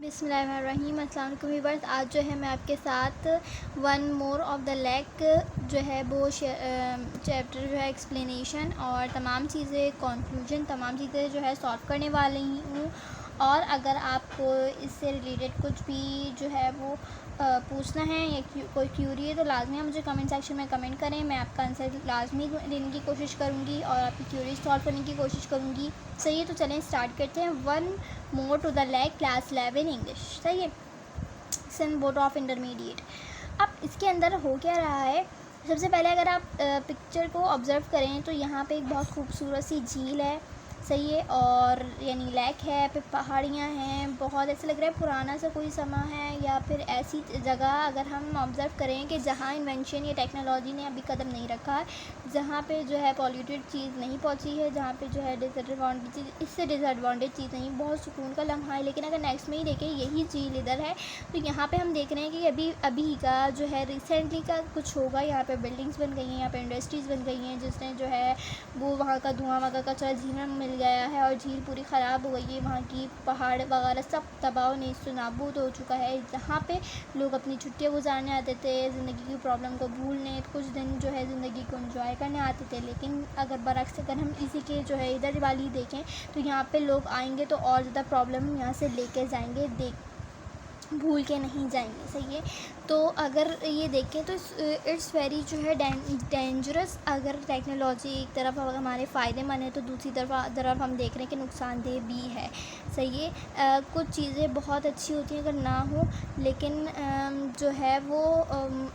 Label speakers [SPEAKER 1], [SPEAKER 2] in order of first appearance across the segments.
[SPEAKER 1] बिस्मिल्लाहिर्रहमानिर्रहीम। अस्सलाम वालेकुम व्यूअर्स। आज जो है मैं आपके साथ one more of the lake जो है वो चैप्टर जो है एक्सप्लेनेशन और तमाम चीज़ें कंक्लूजन तमाम चीज़ें जो है सॉल्व करने वाली हूँ। और अगर आपको इससे रिलेटेड कुछ भी जो है वो पूछना है या कोई क्यूरी है तो लाजमी आप मुझे कमेंट सेक्शन में कमेंट करें। मैं आपका आंसर लाजमी देने की कोशिश करूँगी और आपकी क्यूरी सॉल्व करने की कोशिश करूँगी। सही है, तो चलें स्टार्ट करते हैं। One more to the lake class 11 English. सही है, सन बोर्ड ऑफ इंटरमीडिएट। अब इसके अंदर हो क्या रहा है, सबसे पहले अगर आप पिक्चर को ऑब्ज़र्व करें तो यहाँ पे एक बहुत खूबसूरत सी झील है। सही है, और यानी लैक है, फिर पहाड़ियाँ हैं, बहुत ऐसा लग रहा है पुराना सा कोई समा है या फिर ऐसी जगह अगर हम ऑब्ज़र्व करें कि जहाँ इन्वेंशन या टेक्नोलॉजी ने अभी कदम नहीं रखा है, जहाँ पे जो है पॉल्यूटेड चीज़ नहीं पहुँची है, जहाँ पे जो है डिसएडवांटेज इससे डिसएडवांटेज चीज़ नहीं, बहुत सुकून का लम्हा है। लेकिन अगर नेक्स्ट में ही देखें यही झील इधर है तो यहाँ पे हम देख रहे हैं कि अभी का जो है रिसेंटली का कुछ होगा। यहाँ पे बिल्डिंग्स बन गई हैं, यहाँ पे इंडस्ट्रीज़ बन गई हैं, जिसने जो है वो वहाँ का धुआं वहाँ का कचरा झील में मिल गया है और झील पूरी ख़राब हो गई है। वहाँ की पहाड़ वगैरह सब तबाह नेस्त नाबूद हो चुका है। जहाँ पे लोग अपनी छुट्टियाँ गुजारने आते थे, ज़िंदगी की प्रॉब्लम को भूलने, कुछ दिन जो है ज़िंदगी को एंजॉय करने आते थे। लेकिन अगर बरअक्स अगर हम इसी के जो है इधर वाली देखें तो यहाँ पे लोग आएंगे तो और ज़्यादा प्रॉब्लम यहाँ से लेके जाएंगे, भूल के नहीं जाएंगे। सही है, तो अगर ये देखें तो इट्स वेरी जो है डेंजरस। अगर टेक्नोलॉजी एक तरफ हमारे फ़ायदेमंद है तो दूसरी तरफ हम देख रहे हैं कि नुकसानदेह भी है। सही है, कुछ चीज़ें बहुत अच्छी होती हैं अगर ना हो, लेकिन जो है वो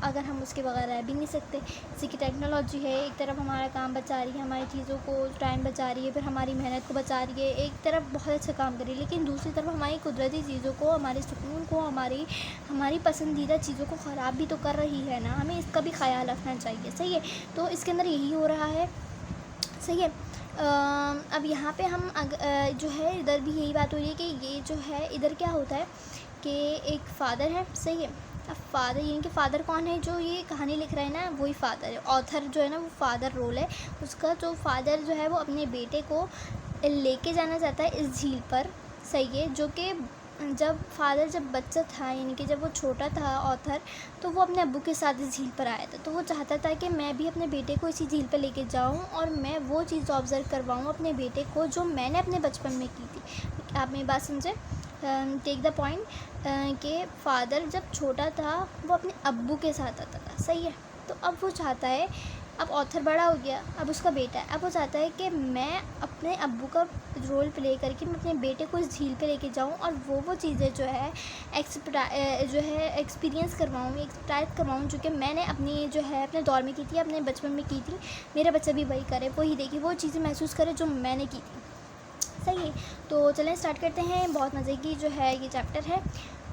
[SPEAKER 1] अगर हम उसके बगैर रह भी नहीं सकते। जैसे कि टेक्नोलॉजी है, एक तरफ हमारा काम बचा रही है, हमारी चीज़ों को टाइम बचा रही है, फिर हमारी मेहनत को बचा रही है, एक तरफ बहुत अच्छा काम कर रही है, लेकिन दूसरी तरफ हमारी कुदरती चीज़ों को, हमारे सुकून को, हमारी पसंदीदा चीज़ों को ख़राब भी तो कर रही है ना। हमें इसका भी ख्याल रखना चाहिए। सही है, तो इसके अंदर यही हो रहा है। सही है, अब यहाँ पे हम जो है इधर भी यही बात हो रही है कि ये जो है इधर क्या होता है कि एक फ़ादर है। सही है, अब फ़ादर यानी कि फ़ादर कौन है, जो ये कहानी लिख रहा है ना वही फ़ादर है। ऑथर जो है ना वो फ़ादर रोल है उसका। जो फ़ादर जो है वो अपने बेटे को लेके जाना चाहता है इस झील पर। सही है, जो कि जब बच्चा था यानी कि जब वो छोटा था ऑथर, तो वो अपने अब्बू के साथ इस झील पर आया था। तो वो चाहता था कि मैं भी अपने बेटे को इसी झील पर लेके जाऊं और मैं वो चीज़ ऑब्ज़र्व करवाऊं अपने बेटे को जो मैंने अपने बचपन में की थी। आप मेरी बात समझे, टेक द पॉइंट कि फ़ादर जब छोटा था वो अपने अब्बू के साथ आता था। सही है, तो अब वो चाहता है, अब ऑथर बड़ा हो गया, अब उसका बेटा है, अब वो चाहता है कि मैं अपने अब्बू का रोल प्ले करके मैं अपने बेटे को इस झील पे लेके जाऊं और वो चीज़ें जो है एक्सपीरियंस करवाऊं जो कि मैंने अपनी जो है अपने दौर में की थी, अपने बचपन में की थी। मेरा बच्चा भी वही करे, वही देखे, वो चीज़ें महसूस करे जो मैंने की थी। सही है, तो चलें स्टार्ट करते हैं। बहुत मज़े की जो है ये चैप्टर है।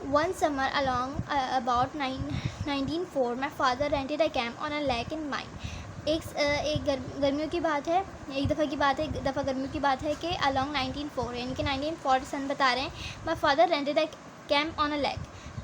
[SPEAKER 1] One summer along about 1904 my father rented a camp on a lake in Maine. एक गर्मियों की बात है, एक दफ़ा गर्मियों की बात है कि अलॉन्ग 1904 यानी कि 1904 सन बता रहे हैं। My father rented a camp on a lake.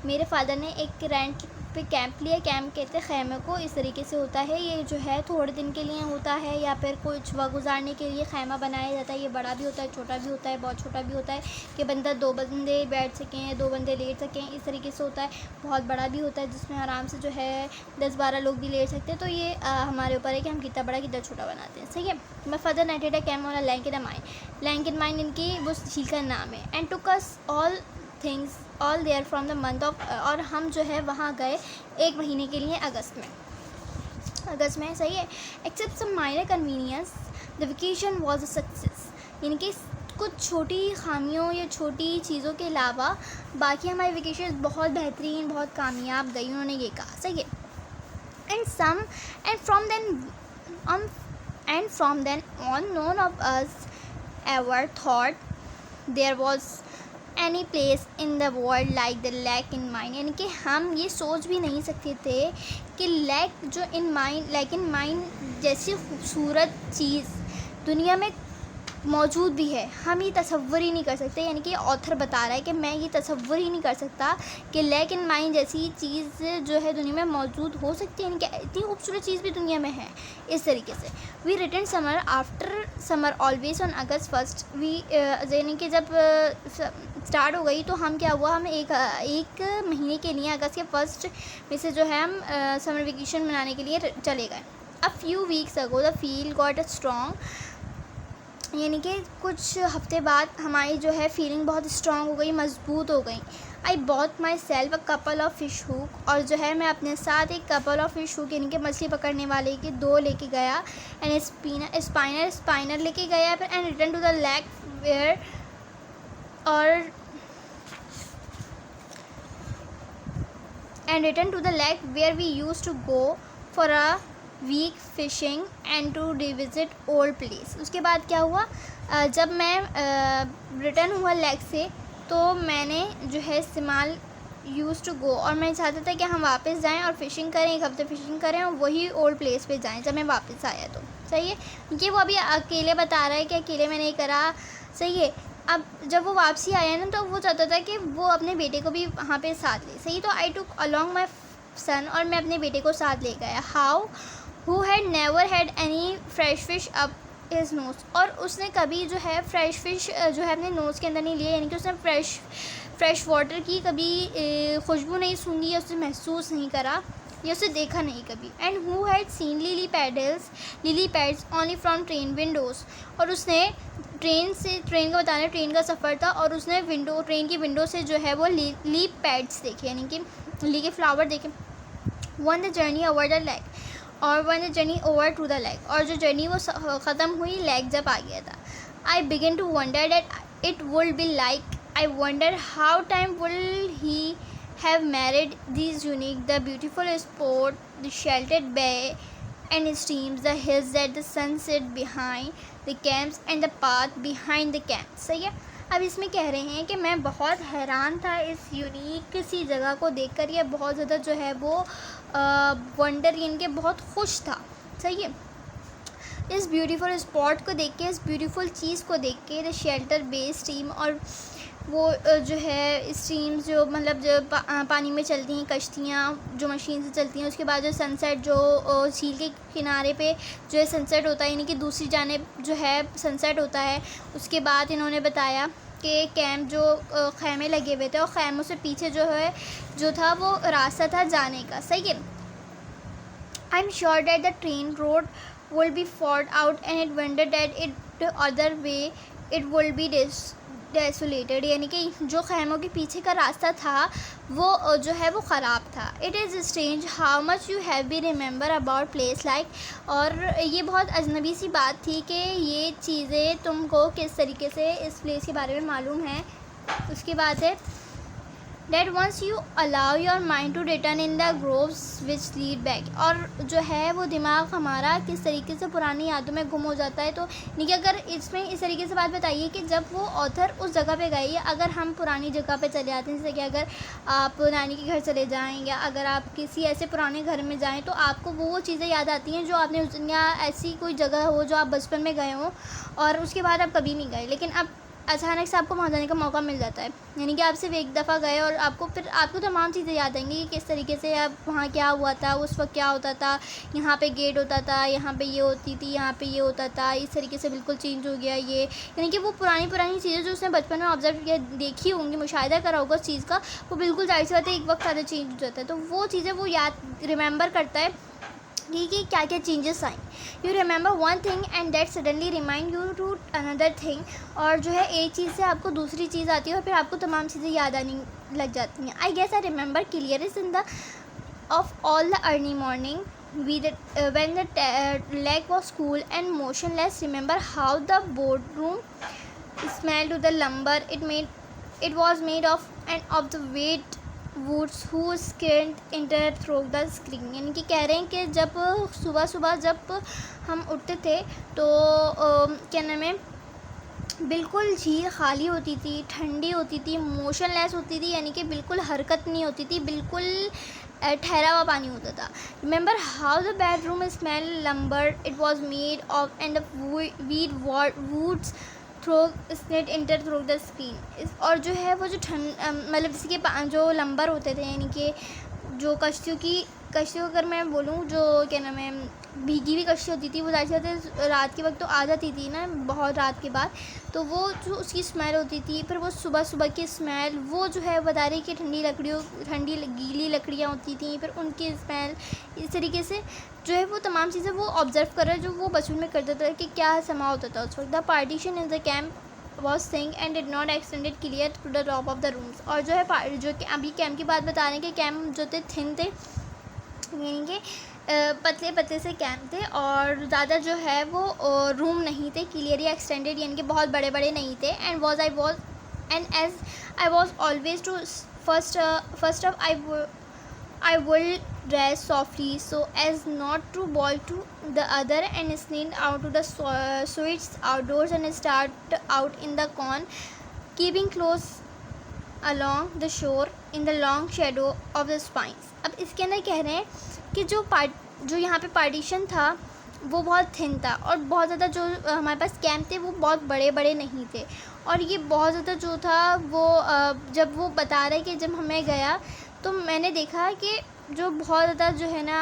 [SPEAKER 1] मेरे फादर ने एक रेंट पे कैंप लिया। कैंप कहते हैं खैमे को। इस तरीके से होता है, ये जो है थोड़े दिन के लिए होता है या फिर कुछ वक्त गुजारने के लिए खैमा बनाया जाता है। ये बड़ा भी होता है, छोटा भी होता है, बहुत छोटा भी होता है कि दो बंदे बैठ सकें, 2 बंदे लेट सकें, इस तरीके से होता है। बहुत बड़ा भी होता है जिसमें आराम से जो है 10-12 लोग भी लेट सकते हैं। तो ये हमारे ऊपर है कि हम कितना बड़ा कितना छोटा बनाते हैं। सही है, my father rented a camp on a lake in Maine. Lake in Maine इनकी वो झील का नाम है। And took us all there from the month of, और हम जो है वहाँ गए 1 महीने के लिए अगस्त में। सही है, except some minor convenience the vacation was a success. यानी कि कुछ छोटी खामियों या छोटी चीज़ों के अलावा बाकी हमारी वेकेशन बहुत बेहतरीन, बहुत कामयाब गई, उन्होंने ये कहा। सही है, and from then on none of us ever thought there was any place in the world like the lake in Maine. यानी कि हम ये सोच भी नहीं सकते थे कि लैक इन माइन जैसी खूबसूरत चीज़ दुनिया में मौजूद भी है, हम ये तसव्वुर ही नहीं कर सकते। यानी कि ऑथर बता रहा है कि मैं ये तसव्वुर ही नहीं कर सकता कि लेक इन माइन जैसी चीज़ जो है दुनिया में मौजूद हो सकती है, यानी कि इतनी खूबसूरत चीज़ भी दुनिया में है। इस तरीके से we return summer after summer always on August first. We यानी कि जब स्टार्ट हो गई तो हम क्या हुआ, हम एक महीने के लिए अगस्त के फर्स्ट में से जो है हम समर वेकेशन मनाने के लिए चले गए। A few weeks ago the feel got a strong, यानी कि कुछ हफ्ते बाद हमारी जो है फीलिंग बहुत स्ट्रॉन्ग हो गई, मजबूत हो गई। I bought my self a couple of fish hook, और जो है मैं अपने साथ एक कपल ऑफ फिश हुक यानी कि मछली पकड़ने वाले के 2 लेके गया, एंड स्पाइनर लेके गया फिर, and return to the lake where, और and return to the lake where we used to go for a week fishing and to revisit old place। उसके बाद क्या हुआ, जब मैं रिटर्न हुआ लेक से तो मैंने जो है इस्तेमाल यूज़ टू गो, और मैं चाहता था कि हम वापस जाएं और फ़िशिंग करें, 1 हफ़्ते फ़िशिंग करें और वही ओल्ड प्लेस पे जाएं जब मैं वापस आया तो। सही है, क्योंकि वो अभी अकेले बता रहा है कि अकेले मैं नहीं करा। सही है, अब जब वो वापसी आया ना तो वो चाहता था कि वो अपने बेटे को भी वहाँ पे साथ ले। सही, तो आई टुक अलॉन्ग माई सन, और मैं अपने बेटे को साथ ले गया। How who had never had any fresh fish up his nose, और उसने कभी जो है फ्रेश फिश जो है अपने नोज़ के अंदर नहीं लिया, यानी कि उसने फ्रेश वाटर की कभी खुशबू नहीं सूंघी या उसे महसूस नहीं करा या उसे देखा नहीं कभी। And who had seen lily pads only from train Windows, और उसने ट्रेन का बता रहे ट्रेन का सफ़र था और उसने ट्रेन की विंडो से जो है वो लीप पैड्स देखे, यानी कि ली के फ्लावर देखे। One the journey over the lake, और one the journey over to the lake, और जो जर्नी वो ख़त्म हुई लेक जब आ गया था। I begin to wonder that it would be like, I wonder how time will he have married these unique, the beautiful spot, the sheltered bay and streams, the hills that the sun set behind the camps and the path behind the camps। सही है, अब इसमें कह रहे हैं कि मैं बहुत हैरान था इस यूनिक सी जगह को देखकर, ये बहुत ज़्यादा जो है वो वंडर यानी कि बहुत खुश था। सही है, इस ब्यूटीफुल स्पॉट को देख के, इस ब्यूटीफुल चीज़ को देख के, द शेल्टर बे स्ट्रीम, और वो जो है स्ट्रीम्स जो मतलब जो पानी में चलती हैं कश्तियाँ जो मशीन से चलती हैं, उसके बाद जो सनसेट जो झील के किनारे पे जो है सनसेट होता है, यानी कि दूसरी जानिब जो है सनसेट होता है। उसके बाद इन्होंने बताया कि कैंप जो खैमे लगे हुए थे और खैमों से पीछे जो था वो रास्ता था जाने का। सही है, I am sure that the train road will be fought out and it wondered that it other way it will be डेसोलेटेड, यानी कि जो खैमों के पीछे का रास्ता था वो जो है वो ख़राब था। It is strange how much you have be remember about place like, और ये बहुत अजनबी सी बात थी कि ये चीज़ें तुमको किस तरीके से इस प्लेस के बारे में मालूम है। उसके बाद है that once you allow your mind to return in the groves which lead back, और जो है वो दिमाग हमारा किस तरीके से पुरानी यादों में गुम हो जाता है। तो नहीं कि अगर इसमें इस तरीके से बात बताइए कि जब वो ऑथर उस जगह पे गई, अगर हम पुरानी जगह पे चले जाते हैं, जैसे कि अगर आप नानी के घर चले जाएँ या अगर आप किसी ऐसे पुराने घर में जाएँ तो आपको वो चीज़ें याद आती हैं जो आपने या ऐसी कोई जगह हो जो आप बचपन में गए हों और उसके बाद आप कभी नहीं गए, लेकिन अब अचानक से आपको वहाँ जाने का मौका मिल जाता है। यानी कि आप सिर्फ एक दफ़ा गए और आपको तमाम चीज़ें याद आएंगी कि किस तरीके से अब वहाँ क्या हुआ था, उस वक्त क्या होता था, यहाँ पे गेट होता था, यहाँ पे ये होती थी, यहाँ पे ये होता था, इस तरीके से बिल्कुल चेंज हो गया ये। यानी कि वो पुरानी चीज़ें जो उसने बचपन में ऑब्जर्व किया, देखी होंगी, मुशाहिदा करा होगा उस चीज़ का, वो बिल्कुल जाहिर सी बात है एक वक्त आधा चेंज हो जाता है। तो वो चीज़ें वो याद रिमेंबर करता है कि क्या क्या चेंजेस आए। You remember one thing and that suddenly remind you to another thing, और जो है एक चीज़ से आपको दूसरी चीज़ आती है और फिर आपको तमाम चीज़ें याद आने लग जाती हैं। I guess I remember clearest in the of all the early morning when the lake was cool and motionless. Remember how the boardroom smelled to the lumber it was made of, and of the weight woods whose scent enter through the screen। यानी कि कह रहे हैं कि जब सुबह जब हम उठते थे तो क्या नाम है, बिल्कुल झील खाली होती थी, ठंडी होती थी, मोशनलेस होती थी, यानी कि बिल्कुल हरकत नहीं होती थी, बिल्कुल ठहरा हुआ पानी होता था. Remember how the bedroom smell lumber it was made of and wet woods throw स्नेट इंटर थ्रू द स्क्रीन. और जो है वो जो मतलब जैसे कि जो लंबर होते थे, यानी कि जो कश्तियों अगर मैं बोलूँ, जो क्या नाम है, भीगी हुई कश्ती होती थी, वो ज़्यादा रात के वक्त तो आ जाती थी ना, बहुत रात के बाद, तो वो जो उसकी स्मेल होती थी, फिर वो सुबह की स्मेल, वो जो है बता रही कि ठंडी गीली लकड़ियाँ होती थी, फिर उनकी स्मेल, इस तरीके से जो है वो तमाम चीज़ें वो ऑब्ज़र्व कर रहा है, जो वो बचपन में करता था कि क्या समा होता था उस वक्त. The partition in the camp was think and did not extended clear to the top of the rooms. और जो है जो कि अभी कैम्प की बात बता रहे हैं कि कैम्प जो थे थिन थे, यानी कि पतले से कैम्प थे, और ज़्यादा जो है वो रूम नहीं थे क्लियरली एक्सटेंडेड, यानी कि बहुत बड़े नहीं थे. And as I was always to first up I will dress softly so as not to ball to the other and sneak out to the suites outdoors and start out in the con, keeping close along the shore in the long shadow of the spines. अब इसके अंदर कह रहे हैं कि जो यहाँ पे पार्टीशन था वो बहुत थिन था, और बहुत ज़्यादा जो हमारे पास कैंप थे वो बहुत बड़े नहीं थे. और ये बहुत ज़्यादा जो था वो जब वो बता रहे कि जब हमें गया तो मैंने देखा कि जो बहुत ज़्यादा जो है ना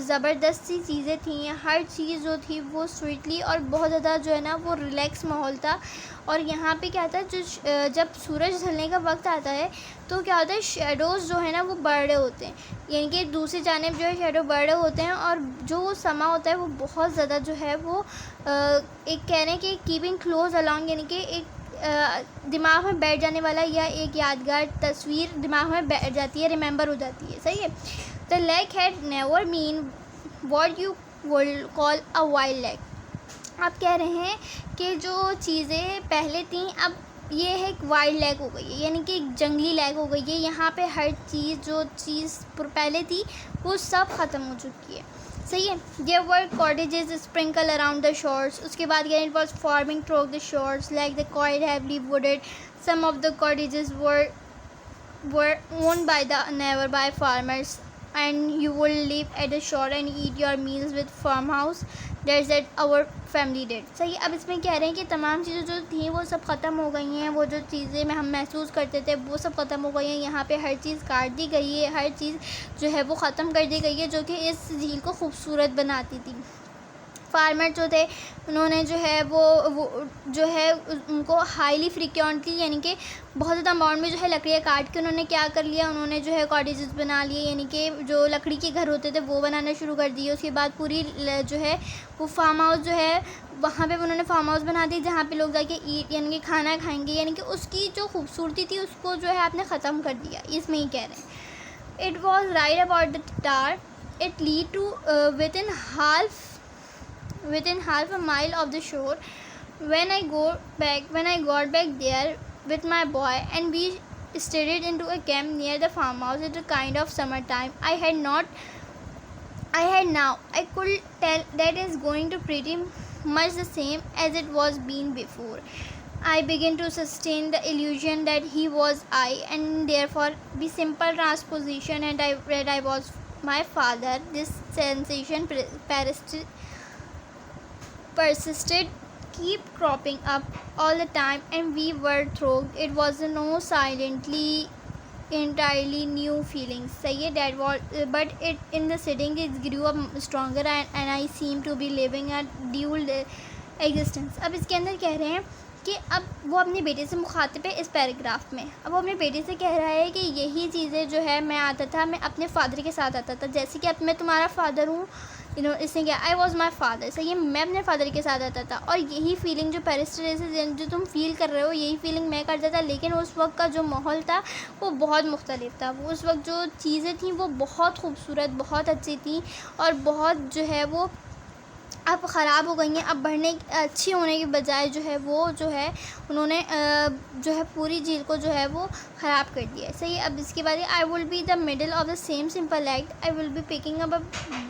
[SPEAKER 1] ज़बरदस्त सी चीज़ें थी, हर चीज़ जो थी वो स्वीटली, और बहुत ज़्यादा जो है ना वो रिलैक्स माहौल था. और यहाँ पे क्या था, जो जब सूरज ढलने का वक्त आता है तो क्या होता है, शेडोज़ जो है ना वो बढ़ रहे होते हैं, यानी कि दूसरी जानिब जो है शेडो बढ़ रहे होते हैं, और जो समा होता है वो बहुत ज़्यादा जो है वो एक कह रहे हैं कि कीपिंग क्लोज अलॉन्ग, यानी कि एक दिमाग में बैठ जाने वाला या एक यादगार तस्वीर दिमाग में बैठ जाती है, रिमेंबर हो जाती है. सही है. The lake had never mean what you would call a wild lake. आप कह रहे हैं कि जो चीज़ें पहले थी अब ये है एक वाइल्ड लेक हो गई है, यानी कि एक जंगली लेक हो गई है. यहाँ पे हर चीज़ जो चीज़ पहले थी वो सब ख़त्म हो चुकी है. सही है. There were cottages sprinkle around the shores. उसके बाद it was farming through the shores like the quite heavily wooded. Some of the cottages were owned by the never by farmers and you will live at the shore and eat your meals with farmhouse. That's that our family did. सही. अब इसमें कह रहे हैं कि तमाम चीज़ें जो थी वो सब ख़त्म हो गई हैं, वो जो चीज़ें में हम महसूस करते थे वो सब ख़त्म हो गई हैं. यहाँ पे हर चीज़ काट दी गई है, हर चीज़ जो है वो ख़त्म कर दी गई है, जो कि इस झील को खूबसूरत बनाती थी. फार्मर जो थे उन्होंने जो है वो जो है उनको हाईली फ्रिक्वेंटली, यानी कि बहुत ज़्यादा अमाउंट में जो है लकड़ियाँ काट के उन्होंने क्या कर लिया, उन्होंने जो है कॉटेजेस बना लिए, यानी कि जो लकड़ी के घर होते थे वो बनाना शुरू कर दिए. उसके बाद पूरी जो है वो फार्म हाउस जो है वहाँ पे उन्होंने फार्म हाउस बना दी जहाँ पे लोग जाके ईट, यानी कि खाना खाएंगे, यानी कि उसकी जो खूबसूरती थी उसको जो है आपने ख़त्म कर दिया. इसमें ही कह रहे हैं. It was right about the tar. It lead to within half a mile of the shore. When I got back there with my boy and we started into a camp near the farmhouse at a kind of summertime, I could tell that is going to pretty much the same as it was been before. I began to sustain the illusion that he was I, and therefore be simple transposition, and I was my father. This sensation persisted, keep cropping up all the time, and we were through. It was no silently entirely new feelings. सही है. That was but it in the sitting it grew up stronger, and I seem to be living a dual existence. अब इसके अंदर कह रहे हैं कि अब वो अपने बेटे से मुखातिब है इस पैराग्राफ में. अब वो अपने बेटे से कह रहा है कि यही चीज़ें जो है मैं आता था, मैं अपने फादर के साथ आता था, जैसे कि अब मैं तुम्हारा फादर हूँ, इसने क्या, आई वॉज माई फादर. सही है. मैं अपने फादर के साथ आता था, और यही फीलिंग जो पेरिस्टरेसिस जो तुम फील कर रहे हो यही फीलिंग मैं करता था. लेकिन उस वक्त का जो माहौल था वो बहुत मुख्तलिफ था. वो उस वक्त जो चीज़ें थी वो बहुत खूबसूरत, बहुत अच्छी थी, और बहुत जो है वो अब ख़राब हो गई हैं. अब अच्छी होने के बजाय जो है वो जो है उन्होंने जो है पूरी झील को जो है वो ख़राब कर दिया है. सही. अब इसके बाद I will be the middle of the same simple act. I will be picking up a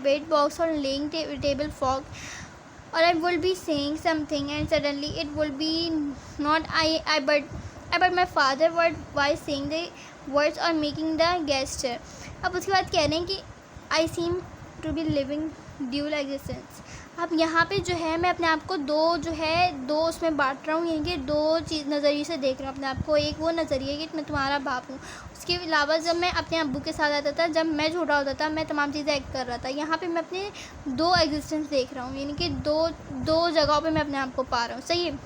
[SPEAKER 1] bed box और लेइंग टेबल फॉग, और I will be saying something and suddenly it will be not I but my father word Y saying the words or making the gesture. अब उसके बाद कह रहे हैं कि I seem to be living dual existence. अब यहाँ पे जो है मैं अपने आप को दो उसमें बांट रहा हूँ, यानी कि दो चीज़ नज़रिए से देख रहा हूँ अपने आप को। एक वो नज़रिए कि मैं तुम्हारा बाप हूँ, उसके अलावा जब मैं अपने अब्बू के साथ आता था, जब मैं छोटा होता था, मैं तमाम चीज़ें एक्ट कर रहा था। यहाँ पे मैं अपने दो एग्जिस्टेंस देख रहा हूँ, यानी कि दो जगहों पे मैं अपने आप को पा रहा हूँ। सही है।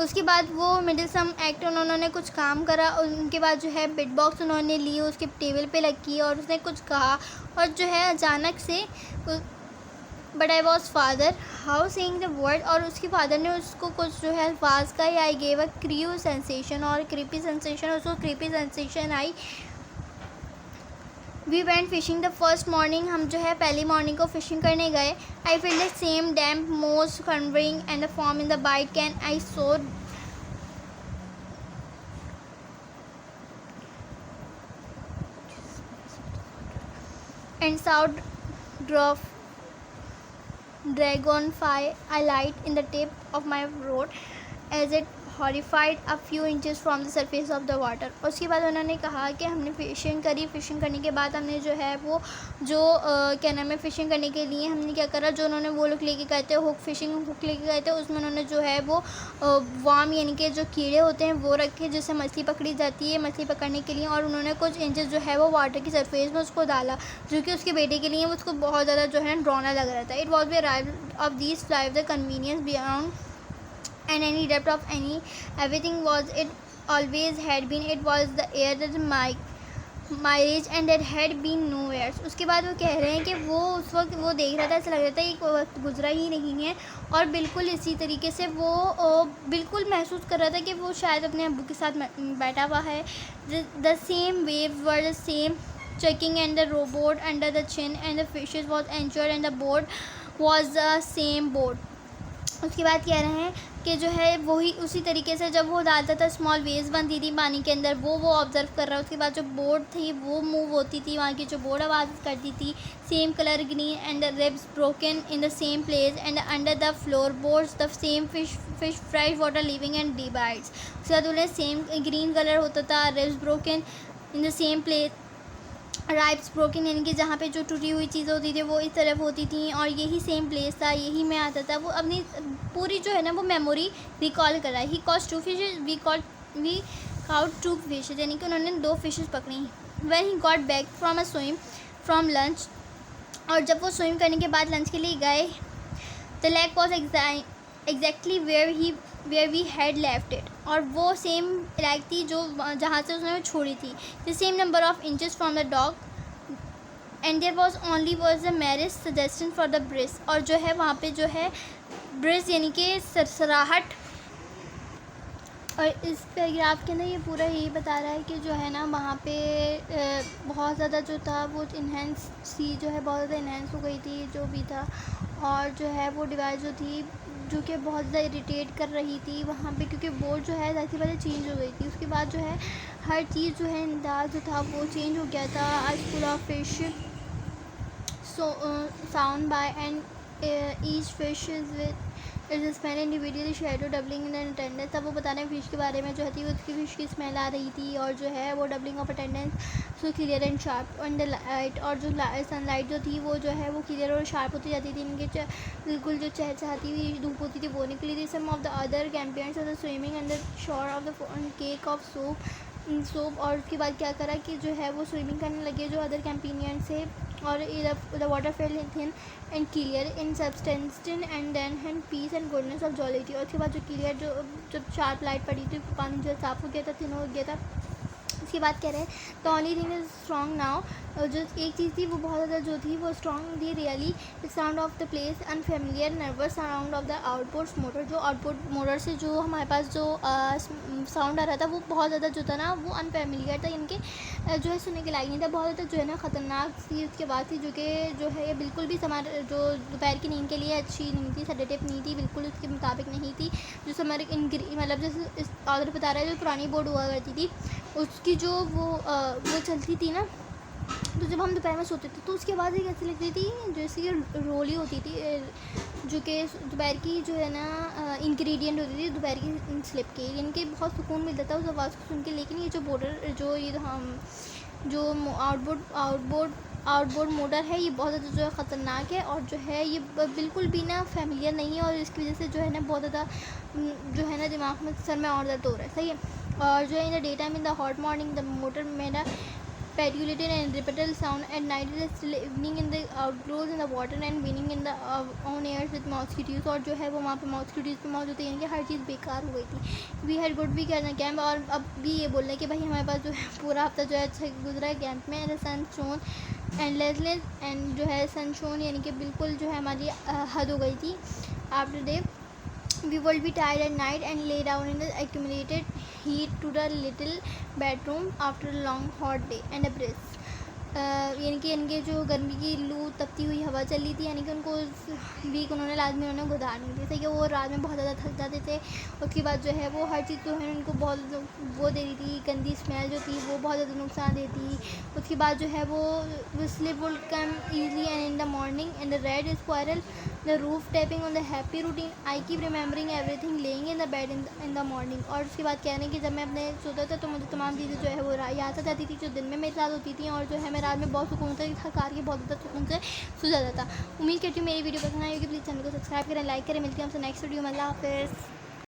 [SPEAKER 1] उसके बाद वो मिडिल सम एक्ट उन्होंने कुछ काम करा, उनके बाद जो है बिट बॉक्स उन्होंने ली, उसके टेबल पे रखी और उसने कुछ कहा और जो है अचानक से but I was father how saying the word, और उसके फादर ने उसको कुछ जो है अल्फाज का, या I gave a creep sensation और क्रीपी सेंसेशन, उसको क्रीपी सेंसेशन आई। We went fishing the first morning, हम जो है पहली मॉर्निंग को फिशिंग करने गए। I feel the same damp most covering and the form in the bite can I so and sound drop dragonfly I light in the tip of my rod as it horrified a few inches from the surface of the water। उसके बाद उन्होंने कहा कि हमने phishing करी, phishing करने के बाद हमने जो है वो क्या नाम है, फ़िशिंग करने के लिए हमने क्या करा, जो उन्होंने वो लोग लेके गए थे हुक, फ़िशिंग हुक लेके गए थे, उसमें उन्होंने जो है वो वार्म यानी कि जो कीड़े होते हैं वो रखे जिससे मछली पकड़ी जाती है मछली पकड़ने के लिए, और उन्होंने कुछ इंचेस जो है वो वाटर की सरफेस में उसको डाला, जो कि उसके बेटे के लिए उसको बहुत ज़्यादा जो है डरावना लग रहा था। It was be arrive of these fly the convenience beyond and any depth of any everything was it always had been, it was the air that my age and there had been nowhere। उसके बाद वो कह रहे हैं कि वो उस वक्त वो देख रहा था, ऐसा लग रहा था एक वक्त गुजरा ही नहीं है, और बिल्कुल इसी तरीके से वो बिल्कुल महसूस कर रहा था कि वो शायद अपने अब्बू के साथ बैठा हुआ है। The same wave were the same checking and the rowboat under the chin and the fishes was anchored and the boat was the same boat। उसके बाद कह रहे हैं कि जो है वही उसी तरीके से जब वो डालता था स्मॉल वेव्स बनती थी पानी के अंदर, वो ऑब्ज़र्व कर रहा है। उसके बाद जो बोट थी वो मूव होती थी, वहाँ की जो बोट आवाज़ करती थी, same colour green and the ribs broken in the same place and under the floor boards the same fish fresh water living and divides. उसके बाद उन्हें सेम ग्रीन कलर होता था, ribs broken in the same place, ribs broken यानी कि जहाँ पे जो टूटी हुई चीज़ें होती थी वो इस तरफ होती थी, और यही सेम प्लेस था, यही मैं आता था। वो अपनी पूरी जो है ना वो मेमोरी रिकॉल कर रहा है। He caught 2 fishes we caught 2 fishes, यानी कि उन्होंने 2 फिशेज पकड़ी। When he got back from a swim from lunch, और जब वो स्विम करने के बाद लंच के लिए गए, the lake was exactly where we had left it, और वो सेम लेक थी जो जहाँ से उसने छोड़ी थी। The same number of inches from the dog and there was only was the marriage suggestion for the bridge, और जो है वहाँ पे जो है ब्रिज यानी कि सरसराहट। और इस पैराग्राफ के अंदर ये पूरा यही बता रहा है कि जो है ना वहाँ पे बहुत ज़्यादा जो था वो इन्हेंस सी जो है बहुत ज़्यादा इन्हेंस हो गई थी जो भी था, और जो है वो डिवाइस जो थी जो कि बहुत ज़्यादा इरिटेट कर रही थी वहाँ पे, क्योंकि बोर्ड जो है ज़ाहिर बात चेंज हो गई थी। उसके बाद जो है हर चीज़ जो है अंदाज जो था वो चेंज हो गया था। आज full of fish sound bye and each fish is with it smell individually shadow doubling in attendance. तब वो बता रहे हैं फिश के बारे में जो थी उसकी फिश की स्मेल आ रही थी, और जो है वो doubling of attendance so clear and sharp on the light, और जो सनलाइट जो थी वो जो है वो क्लियर और शार्प होती जाती थी। इनके बिल्कुल जो चहचहाती हुई धूप होती थी वो निकली थी। Some of the other campers of the swimming and the shore of the cake of soap. और उसके बाद क्या करा कि जो है वो स्विमिंग करने लगे जो अदर कैंपियंस थे, और the water fell thin and clear in substance and then hand peace and goodness of jollity. और उसके बाद जो क्लियर जो जब शार्प लाइट पड़ी थी पानी जो साफ हो गया था, थिन हो गया था। उसके बाद कह रहे हैं the only thing is strong now, जो एक चीज़ थी वो बहुत ज़्यादा जो थी वो स्ट्रॉन्ग थी really. The sound of the place unfamiliar nervous sound of the outboard motor, जो आउटपोर्ट मोटर से जो हमारे पास जो साउंड आ रहा था वो बहुत ज़्यादा जो था ना वो अनफेमिलियर था, इनके जो है सुनने के लायक नहीं था, बहुत ज़्यादा जो है ना ख़तरनाक सी उसके बाद थी, जो कि जो है ये बिल्कुल भी समार जो दोपहर की नींद के लिए अच्छी नहीं थी, सेडेटिव नहीं थी, बिल्कुल उसके मुताबिक नहीं थी। जो हमारे मतलब जैसे इस ऑर्डर बता रहा है जो पुरानी बोर्ड हुआ करती थी उसकी जो वो चलती थी ना, तो जब हम दोपहर में सोते थे तो उसकी आवाज़ एक ऐसी लगती थी जैसे कि रोली होती थी, जो कि दोपहर की जो है ना इंग्रेडिएंट होती थी दोपहर की स्लिप की, इनके बहुत सुकून मिलता था उस आवाज़ को सुन के। लेकिन ये जो बॉर्डर जो ये हम जो आउटबोर्ड मोटर है ये बहुत ज़्यादा जो है ख़तरनाक है, और जो है ये बिल्कुल भी ना फेमिलियर नहीं है, और इसकी वजह से जो है ना बहुत ज़्यादा जो है ना दिमाग में, सर में और दर्द हो रहा है। सही है। और जो है in the day time in the hot morning the motor made a petulant and रिपेटल sound at night it is still evening in the outgrows in the water and whining in the on air with mosquitoes. और जो है वो वहाँ पे mosquitoes पे मौजूद होती है, यानी कि हर चीज़ बेकार हो गई थी। वी हैड गुड वी करना कैंप, और अब भी ये बोल रहे हैं कि भाई हमारे पास जो है पूरा हफ्ता जो है अच्छा गुजरा है कैंप में। एंड सन शोन एंडलेसली, एंड जो है सन शोन यानी कि बिल्कुल जो है हमारी हद हो गई थी। After day we will be tired at night and lay down in the accumulated heat to the little bedroom after a long hot day and a breeze। यानी कि इनके जो गर्मी की लू तपती हुई हवा चल रही थी, यानी कि उनको उस वीक उन्होंने लाजमी उन्होंने गुजारनी थी। सही है। वो रात में बहुत ज़्यादा थक जाते थे। उसके बाद जो है वो हर चीज़ जो है उनको बहुत वो दे रही थी, गंदी स्मेल जो थी वो बहुत ज़्यादा नुकसान देती। उसके बाद जो है वो slip would come easily and in the morning and the red squirrel the roof tapping on the happy routine I keep remembering everything laying in the bed in the morning. और उसके बाद कह रहे हैं कि जब मैं अपने सोता था तो मुझे तमाम चीज़ें जो है वो याद आ जाती थी जो दिन में मेरे साथ होती थी, और जो है मैं रात में बहुत सुकून से थकार के बहुत ज़्यादा सुकून से सो जाता था। उम्मीद करती हूँ मेरी वीडियो पसंद आई होगी। प्लीज़ चैनल को सब्सक्राइब करें, लाइक करें। मिलती हूँ हमसे नेक्स्ट वीडियो में। अल्लाह हाफ़िज़।